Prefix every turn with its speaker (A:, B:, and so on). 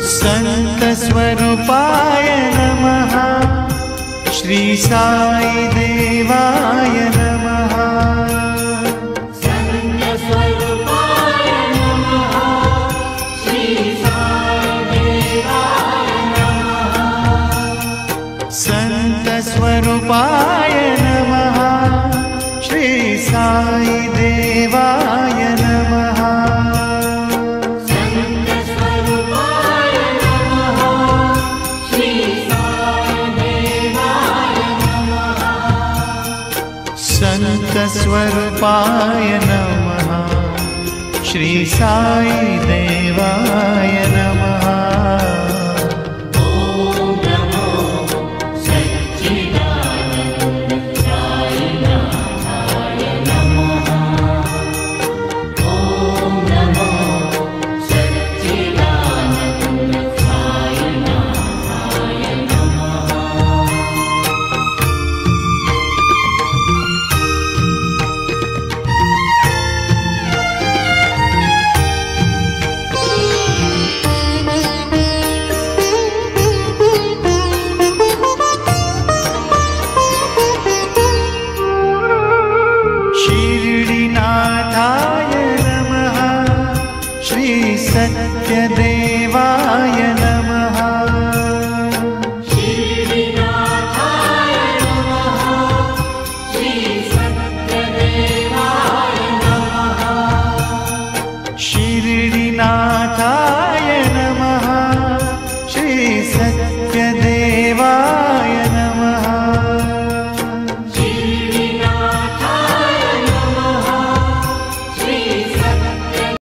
A: संत स्वरूपाय नमः। श्री साई देवाय नमः।
B: संत स्वरूपाय नमः। श्री साई देवाय नमः।
A: संत स्वरूपाय नमः। श्री साई देवाय नमः।
B: संत स्वरूपाय नमः। श्री साई देवाय नमः।
A: संत स्वरूपाय नमः। श्री साई देवाय नमः।